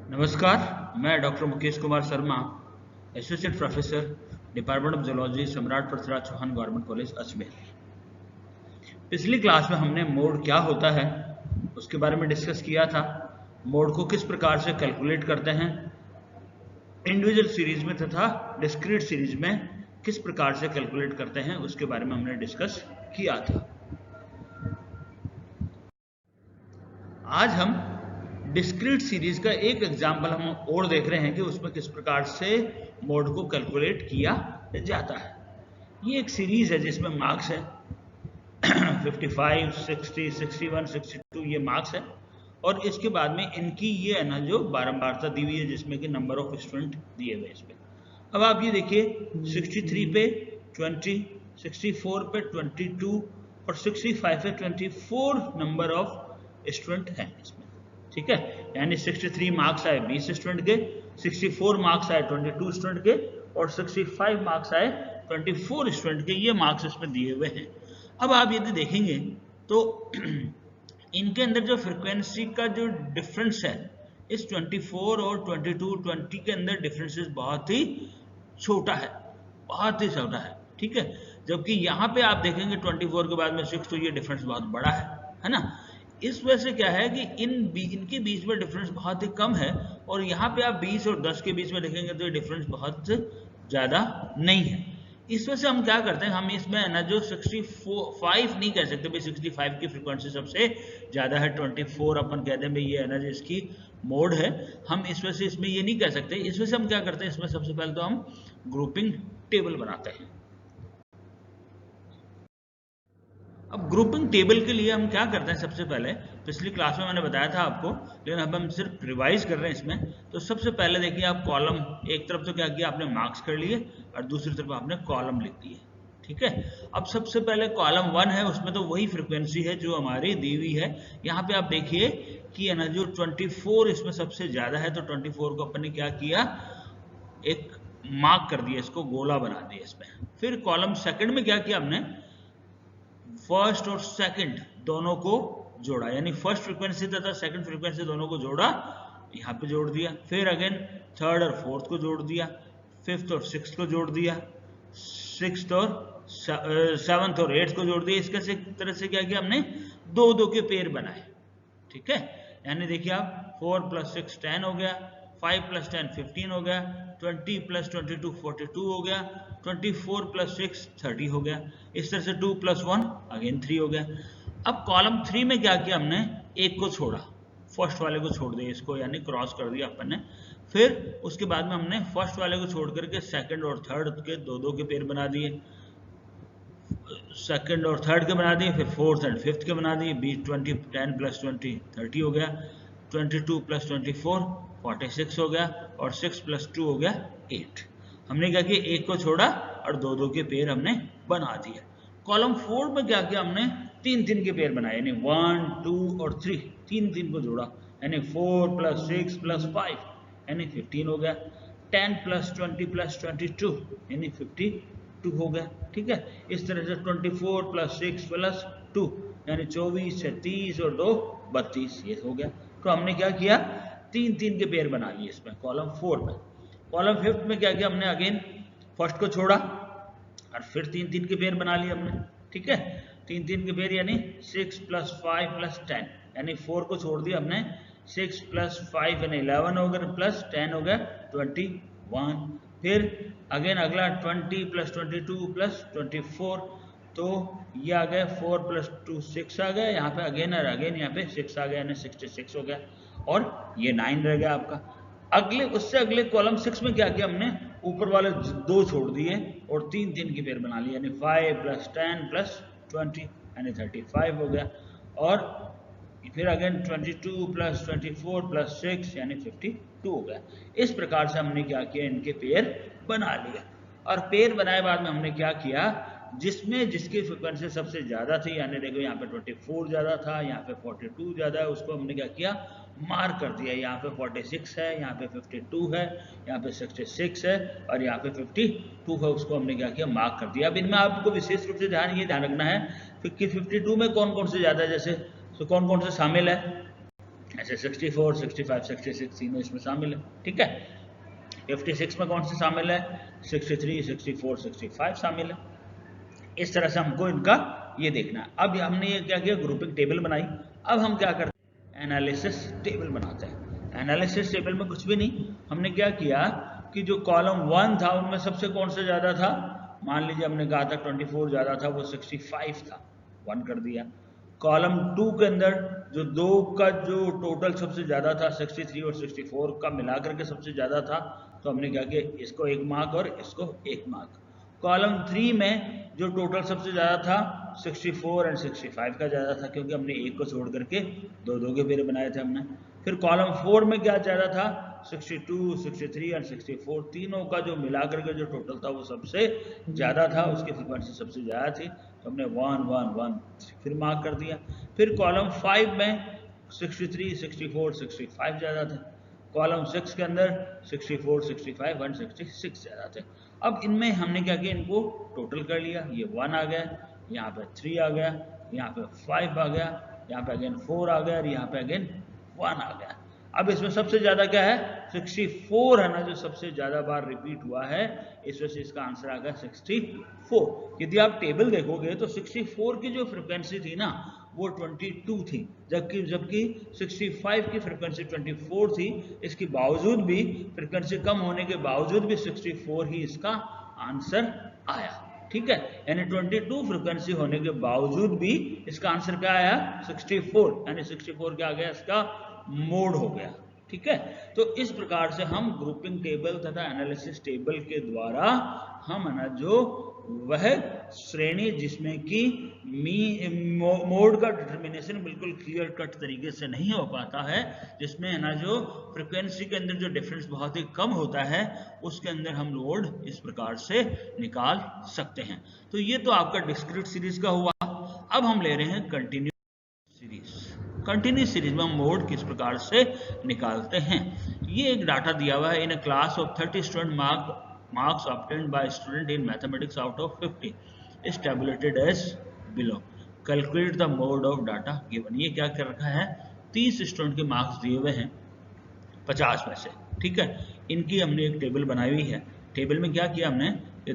नमस्कार, मैं doctor Mukesh Kumar Sharma, associate professor, department of zoology, सम्राट पृथ्वीराज चौहान गवर्नमेंट कॉलेज अजमेर। पिछली क्लास में हमने मोड क्या होता है उसके बारे में डिस्कस किया था। मोड को किस प्रकार से कैलकुलेट करते हैं, इंडिविजुअल सीरीज में तथा डिस्क्रीट सीरीज में किस प्रकार से कैलकुलेट करते हैं उसके बारे में हमने डिस्कस किया था। आज हम डिस्क्रीट सीरीज का एक एग्जाम्पल हम और देख रहे हैं कि उसमें किस प्रकार से मोड को कैलकुलेट किया जाता है। ये एक सीरीज है जिसमें मार्क्स है 55, 60, 61, 62 ये मार्क्स है और इसके बाद में इनकी ये है ना जो बारंबारता दी हुई है जिसमें कि नंबर ऑफ स्टूडेंट दिए हुए इसमें। अब आप ये देखिए 63 पे 20, 64 पे 22 और 65 पे 24 नंबर ऑफ स्टूडेंट हैं इसमें, ठीक है। यानी 63 मार्क्स आए 20 स्टूडेंट के, 64 मार्क्स आए 22 स्टूडेंट के और 65 मार्क्स आए 24 स्टूडेंट के। ये मार्क्स इसमें दिए हुए हैं। अब आप यदि देखेंगे तो इनके अंदर जो फ्रीक्वेंसी का जो डिफरेंस है इस 24 और 22, 20 के अंदर डिफरेंसेस बहुत ही छोटा है, बहुत ही छोटा है, ठीक है। जबकि यहाँ पे आप देखेंगे 24 के बाद में 6 तो ये डिफरेंस बहुत बड़ा है ना। इस वजह से क्या है कि इनके बीच में डिफरेंस बहुत ही कम है और यहाँ पे आप 20 और 10 के बीच में देखेंगे तो ये डिफरेंस बहुत ज़्यादा नहीं है। इस वजह से हम क्या करते हैं, हम इसमें ना जो 65 नहीं कह सकते भाई 65 की फ्रीक्वेंसी सबसे ज़्यादा है, 24 अपन कहते हैं भाई ये है ना जो इसकी मोड है। हम इस वजह से इसमें ये नहीं कह सकते। इस वजह से हम क्या करते हैं, इसमें सबसे पहले तो हम ग्रुपिंग टेबल बनाते हैं। अब ग्रुपिंग टेबल के लिए हम क्या करते हैं, सबसे पहले पिछली क्लास में मैंने बताया था आपको, लेकिन अब हम सिर्फ रिवाइज कर रहे हैं इसमें। तो सबसे पहले देखिए आप कॉलम, एक तरफ तो क्या किया आपने मार्क्स कर लिए और दूसरी तरफ आपने कॉलम लिख दिए, ठीक है। अब सबसे पहले कॉलम 1 है, उसमें तो वही फ्रिक्वेंसी है जो हमारी दी हुई है। यहाँ पे आप देखिए कि है ना जो 24 इसमें सबसे ज्यादा है, तो 24 को अपन ने क्या किया, एक मार्क कर दिया, इसको गोला बना दिया इसमें। फिर कॉलम सेकंड में क्या किया हमने, फर्स्ट और सेकंड दोनों को जोड़ा, यानी फर्स्ट फ्रीक्वेंसी तथा सेकंड फ्रीक्वेंसी दोनों को जोड़ा, यहाँ पे जोड़ दिया। फिर अगेन थर्ड और फोर्थ को जोड़ दिया, फिफ्थ और सिक्स्थ को जोड़ दिया, सिक्स्थ और सेवंथ और एट्थ को जोड़ दिया। इसके तरह से क्या किया हमने, दो दो के पेयर बनाए, ठीक है। यानी देखिए आप 4 + 6 10 हो गया, 5 + 10 15 हो गया, 20 + 22 42 हो गया, 24 + 6 30 हो गया। इस तरह से 2 + 1 अगेन 3 हो गया। अब कॉलम 3 में क्या किया हमने, एक को छोड़ा, फर्स्ट वाले को छोड़ दिया, इसको यानी क्रॉस कर दिया अपन ने। फिर उसके बाद में हमने फर्स्ट वाले को छोड़ करके सेकंड और थर्ड के दो दो के पेयर बना दिए, सेकंड और थर्ड के बना दिए, फिर फोर्थ एंड फिफ्थ के बना दिए। 10 + 20 30 हो गया, 22 + 24 46 हो गया और 6 + 2 हो गया 8। हमने क्या किया, एक को छोड़ा और दो दो के पेयर हमने बना दिए। कॉलम 4 में क्या किया हमने, तीन तीन के पेयर बनाए, यानी 1 2 और 3, तीन तीन को जोड़ा, यानी 4 + 6 + 5 यानी 15 हो गया, 10 + 20 + 22 यानी 52 हो गया, ठीक है। इस तरह से 24 + 6 + 2 यानी 24 से 30 और 2 32 ये हो गया। तो हमने क्या किया, तीन तीन के पेयर बना लिए इसमें कॉलम 4 में। कॉलम 5 में क्या किया हमने, अगेन फर्स्ट को छोड़ा और फिर तीन तीन के पेयर बना लिए हमने, ठीक है। तीन तीन के पेयर यानी 6 + 5 + 10 यानी 4 को छोड़ दिया हमने, 6 + 5 यानी 11 हो गया, प्लस 10 हो गया 21। फिर अगेन अगला 20 + 22 + 24, तो ये आ गया 4 + 2 6 आ गया, यहाँ पे अगेन और अगेन यहाँ पे 6 आ गया, यानी 66 हो गया और ये 9 रह गया आपका। अगले उससे अगले कॉलम 6 में क्या किया हमने, ऊपर वाले दो छोड़ दिए और तीन तीन की पेयर बना ली, यानी 5 + 10 + 20 यानी 35 हो गया। और फिर अगेन 22 + 24 + 6 यानी 52 हो गया। इस प्रकार से हमने क्या किया, इनके पेयर बना लिया। और पेयर बनाए बाद में हमने क्या किया, जिसमें जिसकी फ्रिक्वेंसी सबसे ज़्यादा थी, यानी देखो यहाँ पे 24 ज़्यादा था, यहाँ पे 42 ज़्यादा है, उसको हमने क्या किया, मार्क कर दिया। यहाँ पे 46 है, यहाँ पे 52 है, यहाँ पे 66 है और यहाँ पे 52 है, उसको हमने क्या किया, मार्क कर दिया। अब इनमें आपको विशेष रूप से ध्यान रखना है कि 52 में कौन कौन से ज़्यादा है, जैसे तो कौन कौन से शामिल है, जैसे 64, 65, 66 तीनों इसमें शामिल है, ठीक है। 56 में कौन से शामिल है? 63, 64, 65 शामिल है। इस तरह से हमको इनका ये देखना है। अब हमने ये क्या किया, ग्रुपिंग टेबल बनाई। अब हम क्या करते हैं, एनालिसिस टेबल बनाते हैं। एनालिसिस टेबल में कुछ भी नहीं, हमने क्या किया कि जो कॉलम 1 था उनमें सबसे कौन सा ज्यादा था, मान लीजिए हमने कहा था 24 ज्यादा था, वो 65 था, 1 कर दिया। कॉलम 2 के अंदर जो 2 का जो टोटल सबसे ज्यादा था 63 और 64 का मिलाकर के सबसे ज्यादा था, तो हमने क्या किया, इसको 1 मार्क और इसको 1 मार्क। कॉलम 3 में जो टोटल सबसे ज़्यादा था 64 और 65 का ज़्यादा था, क्योंकि हमने एक को छोड़ करके दो के फेरे बनाए थे हमने। फिर कॉलम 4 में क्या ज़्यादा था, 62, 63 और 64, तीनों का जो मिला करके जो टोटल था वो सबसे ज़्यादा था, उसकी फ्रिक्वेंसी सबसे ज़्यादा थी, तो हमने 1, 1, 1 फिर मार्क कर दिया। फिर कॉलम 5 में 63, 64, 65 ज़्यादा थे। कॉलम 6 के अंदर 64, 65 और 66 ज़्यादा थे। अब इनमें हमने क्या किया, इनको टोटल कर लिया, ये 1 आ गया, यहाँ पे 3 आ गया, यहाँ पे 5 आ गया, यहाँ पे अगेन 4 आ गया और यहाँ पे अगेन 1 आ गया। अब इसमें सबसे ज्यादा क्या है, 64 है ना, जो सबसे ज्यादा बार रिपीट हुआ है, इस वजह से इसका आंसर आ गया 64। यदि आप टेबल देखोगे तो 64 की जो फ्रिक्वेंसी थी ना वो 22 थी, जबकि 65 की फ्रिक्वेंसी 24 थी। इसके बावजूद भी, फ्रिक्वेंसी कम होने के बावजूद भी 64 ही इसका आंसर आया, ठीक है। यानी 22 फ्रिक्वेंसी होने के बावजूद भी इसका आंसर क्या आया, 64, यानी 64 क्या आ गया, इसका मोड हो गया, ठीक है। तो इस प्रकार से हम ग्रुपिंग टेबल तथा एनालिसिस टेबल के द्वारा हम है ना जो वह श्रेणी जिसमें कि मोड का डिटर्मिनेशन बिल्कुल क्लियर कट तरीके से नहीं हो पाता है, जिसमें है ना जो फ्रिक्वेंसी के अंदर जो डिफरेंस बहुत ही कम होता है, उसके अंदर हम लोड इस प्रकार से निकाल सकते हैं। तो ये तो आपका डिस्क्रीट सीरीज का हुआ। अब हम ले रहे हैं कंटिन्यूस सीरीज। कंटिन्यूस सीरीज में हम मोड किस प्रकार से निकालते हैं। ये एक डाटा दिया हुआ है, in a class of 30 student marks obtained by student in mathematics out of 50 is tabulated as below. Calculate the mode of data given. ये क्या कर रखा है, 30 स्टूडेंट के मार्क्स दिए हुए हैं 50 में से, ठीक है। इनकी हमने एक टेबल बनाई हुई है। टेबल में क्या किया हमने,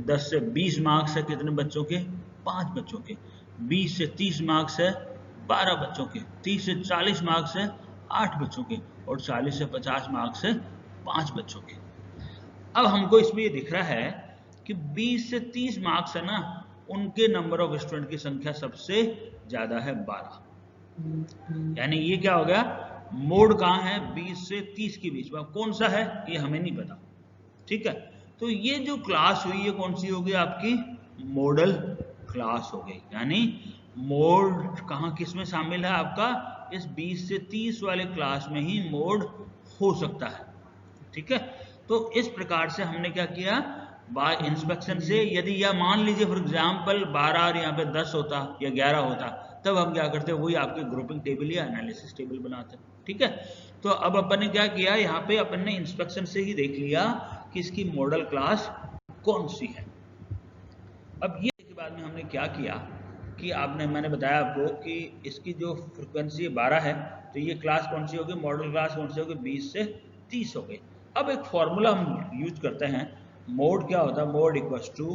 10 से 20 मार्क्स है कितने बच्चों के, 5 बच्चों के। 20 से 30 मार्क्स है 12 बच्चों के। 30 से 40 मार्क्स है 8 बच्चों के। और 40 से 50 मार्क्स है 5 बच्चों के। अब हमको इसमें ये दिख रहा है कि 20 से 30 मार्क्स है ना, उनके नंबर ऑफ स्टूडेंट की संख्या सबसे ज्यादा है 12, यानी ये क्या हो गया, मोड कहाँ है, 20 से 30 के बीच में। कौन सा है ये हमें नहीं पता, ठीक है। तो ये जो क्लास हुई, ये कौन सी होगी आपकी, मॉडल क्लास हो गई। यानी मोड कहाँ किस में शामिल है आपका, इस 20 से 30 वाले क्लास में ही मोड हो सकता है, ठीक है। तो इस प्रकार से हमने क्या किया, बाय इंस्पेक्शन से, यदि यह मान लीजिए फॉर एग्जांपल 12 और यहाँ पे 10 होता या 11 होता, तब हम क्या करते, वही आपके ग्रुपिंग टेबल या एनालिसिस टेबल बनाते, ठीक है। तो अब अपन ने क्या किया, यहाँ पे अपन ने इंस्पेक्शन से ही देख लिया कि इसकी मॉडल क्लास कौन सी है। अब ये के बाद में हमने क्या किया कि मैंने बताया आपको कि इसकी जो फ्रिक्वेंसी 12 है, तो ये क्लास कौन सी होगी, मॉडल क्लास कौन सी होगी, 20 से 30 हो गई। अब एक फॉर्मूला हम यूज करते हैं, मोड क्या होता है, mode equals to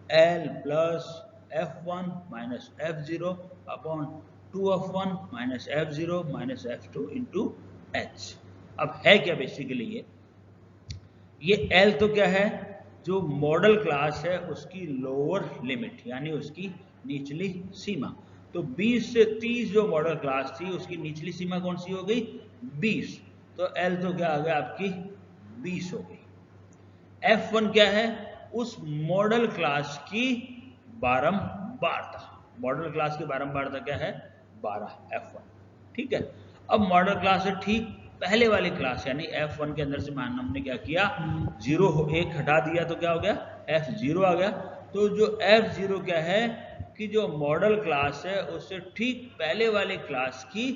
L plus F1 minus F0 upon 2F1 minus F0 minus F2 into H। अब है क्या बेसिकली ये L तो क्या है, जो मॉडल क्लास है उसकी लोअर लिमिट, यानी उसकी निचली सीमा। तो 20 से 30 जो मॉडल क्लास थी उसकी निचली सीमा कौन सी हो गई, 20। तो L तो क्या आ गया आपकी 20 हो गई। F1 क्या है, उस मॉडल क्लास की बारंबारता, मॉडल क्लास की बारंबारता क्या है, 12, F1, ठीक है। अब मॉडल क्लास से ठीक पहले वाली क्लास यानी F1 के अंदर से मान हमने क्या किया, 1 हटा दिया तो क्या हो गया, F0 आ गया। तो जो F0 क्या है कि जो मॉडल क्लास है उससे ठीक पहले वाले क्लास की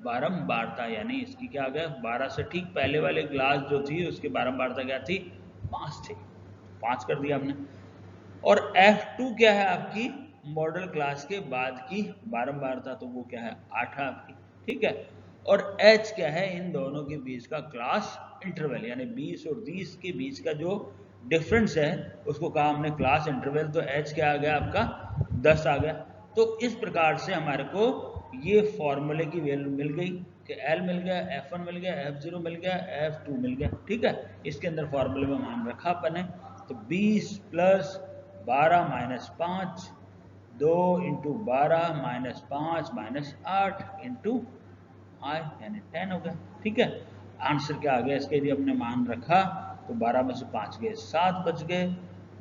बारंबारता, यानी इसकी क्या आ गया, 12 से ठीक पहले वाले क्लास जो थी उसकी बारंबारता क्या थी, 5 थी, 5 कर दिया हमने। और F2 क्या है आपकी मॉडल क्लास के बाद की बारंबारता, तो वो क्या है 8 है आपकी, ठीक है। और h क्या है, इन दोनों के बीच का क्लास इंटरवल, यानी 20 और 30 के बीच का जो डिफरेंस है उसको कहा हमने क्लास इंटरवल। तो h क्या आ गया आपका 10 आ गया। तो इस प्रकार से हमारे को ये फॉर्मूले की वैल्यू मिल गई कि L मिल गया, F1 मिल गया, F0 मिल गया, F2 मिल गया। ठीक है, इसके अंदर फॉर्मूले में मान रखा अपन ने। तो 20 plus 12 minus 5, 2 into 12 minus 5 minus 8 into I यानी 10 हो गया। ठीक है, आंसर क्या आ गया इसके, यदि हमने मान रखा तो 12 में से 5 गए 7 बच गए,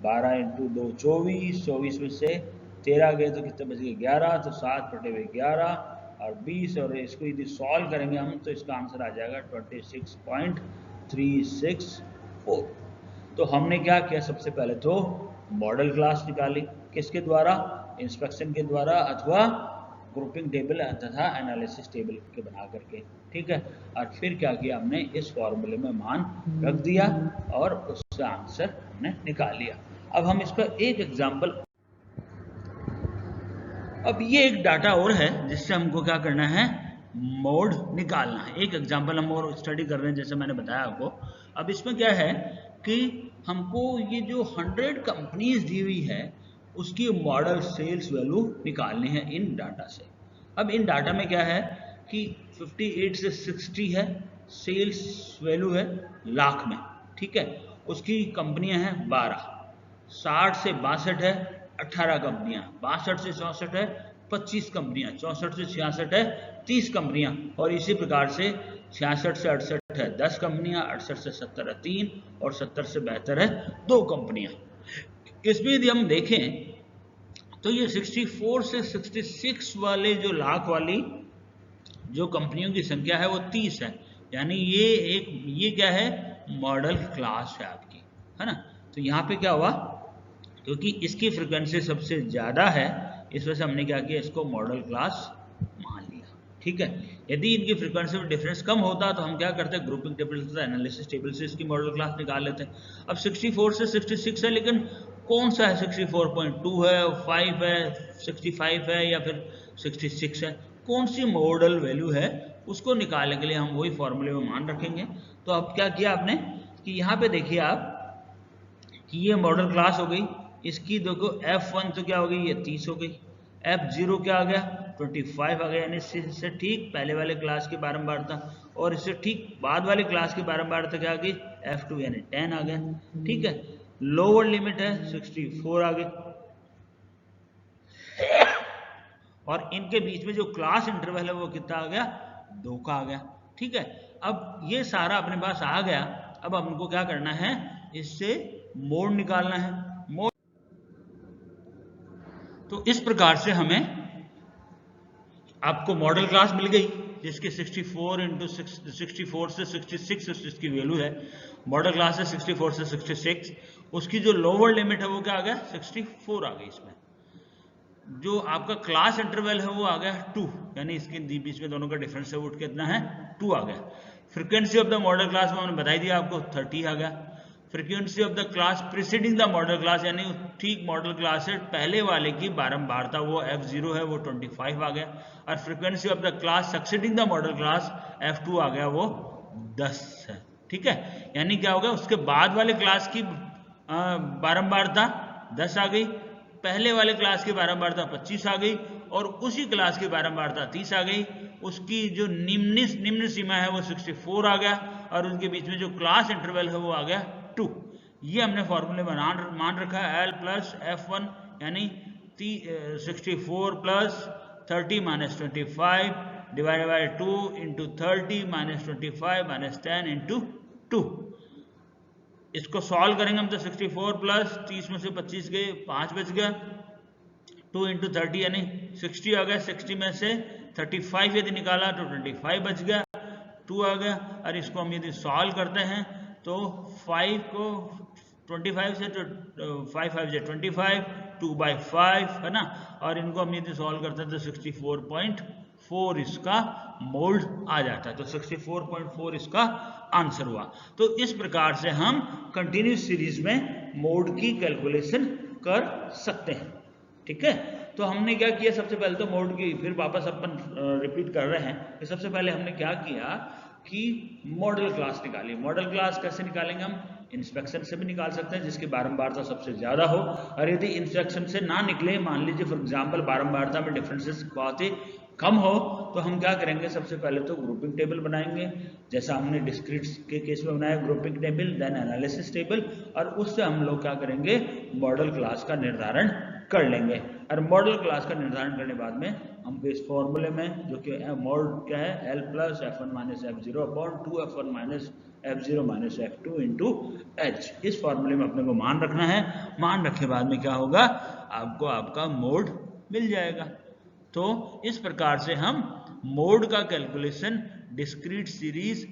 12 इंटू 2 24, 24 में से 13 गए तो कितने बच गए 11, तो 7 बटे हुए 11 और 20, और इसको यदि सॉल्व करेंगे हम तो इसका आंसर आ जाएगा 26.364। तो हमने क्या किया, सबसे पहले तो मॉडल क्लास निकाली, किसके द्वारा, इंस्पेक्शन के द्वारा अथवा ग्रुपिंग टेबल तथा एनालिसिस टेबल के बना करके। ठीक है, और फिर क्या किया हमने, इस फॉर्मूले में मान रख दिया और उससे आंसर हमने निकाल लिया। अब हम इसका एक एग्जांपल, अब ये एक डाटा और है जिससे हमको क्या करना है, मोड निकालना है। एक एग्जांपल हम और स्टडी कर रहे हैं जैसे मैंने बताया आपको। अब इसमें क्या है कि हमको ये जो 100 कंपनीज दी हुई है उसकी मॉडल सेल्स वैल्यू निकालनी है इन डाटा से। अब इन डाटा में क्या है कि 58 से 60 है, सेल्स वैल्यू है लाख में। ठीक है, उसकी कंपनियां हैं 12, 60 से 62 है 18 कंपनियां, 62 से 64 है 25 कंपनियां, 64 से 66 है 30 कंपनियां, और इसी प्रकार से 66 से 68 है 10 कंपनियां, 68 से 70 है 3, और 70 से 72 है 2 कंपनियां। इसमें यदि हम देखें तो ये 64 से 66 वाले जो लाख वाली जो कंपनियों की संख्या है वो 30 है, यानी ये क्या है, मॉडल क्लास है आपकी, है ना। तो यहाँ पे क्या हुआ, क्योंकि इसकी फ्रीक्वेंसी सबसे ज़्यादा है इस वजह से हमने क्या किया, इसको मॉडल क्लास मान लिया। ठीक है, यदि इनकी फ्रीक्वेंसी में डिफरेंस कम होता तो हम क्या करते, ग्रुपिंग टेबल से एनालिसिस टेबल से इसकी मॉडल क्लास निकाल लेते। अब 64 से 66 है, लेकिन कौन सा है, 64.2 है, 5 है, 65 है या फिर 66 है, कौन सी मॉडल वैल्यू है उसको निकालने के लिए हम वही फॉर्मूले में मान रखेंगे। तो अब क्या किया आपने कि यहाँ पे देखिए आप कि ये मॉडल क्लास हो गई, इसकी देखो F1 तो क्या हो गई, ये 30 हो गई, F0 क्या आ गया 25 आ गया, यानी इससे ठीक पहले वाले क्लास की बारंबारता, और इससे ठीक बाद वाले क्लास की बारंबारता क्या आ गई, F2 यानी 10 आ गया। ठीक है, लोअर लिमिट है 64 आ गई, और इनके बीच में जो क्लास इंटरवल है वो कितना आ गया, 2 का आ गया। ठीक है, अब ये सारा अपने पास आ गया। अब हमको क्या करना है, इससे मोड निकालना है। मोड, तो इस प्रकार से हमें आपको मॉडल क्लास मिल गई जिसके 64 इंटू 64 से 66 इसकी वैल्यू है। मॉडल क्लास है 64 से 66, उसकी जो लोअर लिमिट है वो क्या आ गया 64 आ गई। इसमें जो आपका क्लास इंटरवल है वो आ गया 2, यानी इसके बीच में दोनों का डिफरेंस है वो कितना है 2 आ गया। Frequency of the model class में हमने बताई दिया आपको 30 आ गया। Frequency of the class preceding the model class, यानी ठीक मॉडल क्लास से पहले वाले की बारंबारता वो F0 है वो 25 आ गया, और frequency of the class succeeding the model class F2 आ गया वो 10 है। ठीक है, यानी क्या हो गया, उसके बाद वाले क्लास की बारंबारता 10 आ गई, पहले वाले क्लास की बारंबारता 25 आ गई, और उसी क्लास की बारंबारता 30 आ गई। उसकी जो निम्न सीमा है वो 64 आ गया, और उनके बीच में जो क्लास इंटरवल है वो आ गया 2। ये हमने फॉर्मूले में मान रखा है L प्लस F1 यानी 64 plus 30 minus 25 divided by 2 into 30 minus 25 minus 10 into 2। इसको सॉल्व करेंगे हम तो 64 प्लस 30 में से 25 गए 5 बच गया, 2 इंटू 30 यानी 60 आ गया, 60 में से 35 यदि निकाला तो 25 बच गया, 2 आ गया। और इसको हम यदि सॉल्व करते हैं तो 5 को 25 से 5 5 से 25, 2/5 है ना, और इनको हम यदि सॉल्व करते हैं तो 64.4 इसका मोल्ड आ जाता है। तो 64.4 इसका आंसर हुआ। तो इस प्रकार से हम कंटिन्यूस सीरीज में मोड की कैलकुलेशन कर सकते हैं। ठीक है, तो हमने क्या किया, सबसे पहले तो मोड की फिर वापस अपन रिपीट कर रहे हैं कि सबसे पहले हमने क्या किया कि मॉडल क्लास निकाली। मॉडल क्लास कैसे निकालेंगे हम, इंस्पेक्शन से भी निकाल सकते हैं जिसकी बारंबारता सबसे ज्यादा हो, और यदि इंस्पेक्शन से ना निकले, मान लीजिए फॉर एग्जांपल बारंबारता में डिफरेंसेस बहुत ही कम हो, तो हम क्या करेंगे, सबसे पहले तो ग्रुपिंग टेबल बनाएंगे जैसा हमने डिस्क्रीट के केस में बनाया, grouping table, then analysis table, और उससे हम लोग क्या करेंगे, मॉडल क्लास का निर्धारण कर लेंगे। और मॉडल क्लास का निर्धारण करने के बाद में हमको इस फॉर्मूले में जो कि मॉड क्या है, L plus F1 minus F0 upon 2 F1 minus F0 minus F2 into H, इस फॉर्मूले में अपने को मान रखना है। मान रखे बाद में क्या होगा, आपको आपका मोड मिल जाएगा। तो इस प्रकार से हम मोड का calculation discrete series,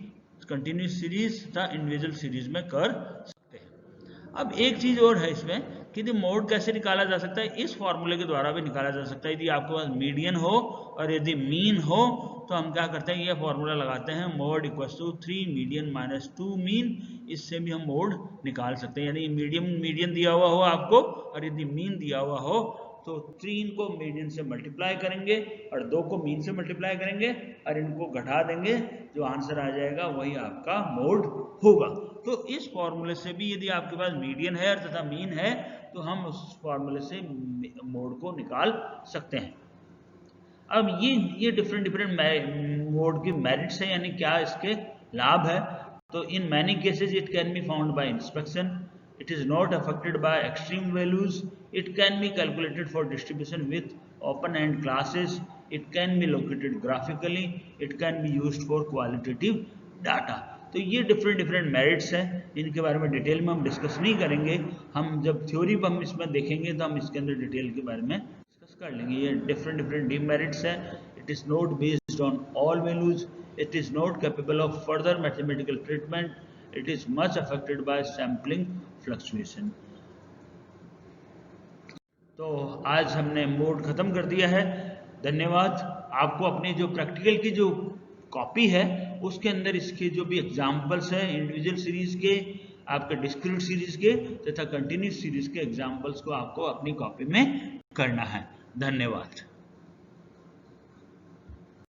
continuous series तथा इंडिविजुअल सीरीज में कर सकते हैं। अब एक चीज और है इसमें कि मोड कैसे निकाला जा सकता है, इस फॉर्मूले के द्वारा भी निकाला जा सकता है। यदि आपके पास मीडियन हो और यदि मीन हो तो हम क्या करते हैं, ये फॉर्मूला लगाते हैं, mode equals to 3 median minus 2 mean, इससे भी हम मोड निकाल सकते हैं। यानी मीडियन दिया हुआ हो आपको और यदि मीन दिया हुआ हो तो 3 को मीडियन से मल्टीप्लाई करेंगे और 2 को मीन से मल्टीप्लाई करेंगे और इनको घटा देंगे, जो आंसर आ जाएगा वही आपका मोड होगा। तो इस फॉर्मूले से भी यदि आपके पास मीडियन है तथा मीन है तो हम उस फॉर्मूले से मोड को निकाल सकते हैं। अब ये डिफरेंट मोड की मेरिट्स है, यानी क्या इसके लाभ है। तो in many cases it can be found by inspection, it is not affected by extreme values, it can be calculated for distribution with open end classes, it can be located graphically, it can be used for qualitative data। तो ये different merits हैं, इनके बारे में detail में हम discuss नहीं करेंगे, हम जब थ्योरी पर हम इसमें देखेंगे तो हम इसके अंदर डिटेल के बारे में डिस्कस कर लेंगे। ये डिफरेंट डिमेरिट्स हैं। It is not based on all values, it is not capable of further mathematical treatment, it is much affected by sampling fluctuation। तो आज हमने मोड खत्म कर दिया है, धन्यवाद। आपको अपनी जो प्रैक्टिकल की जो कॉपी है उसके अंदर इसके जो भी एग्जाम्पल्स हैं इंडिविजुअल सीरीज के, आपके डिस्क्रीट सीरीज के तथा कंटिन्यूस सीरीज के एग्जाम्पल्स को आपको अपनी कॉपी में करना है। धन्यवाद।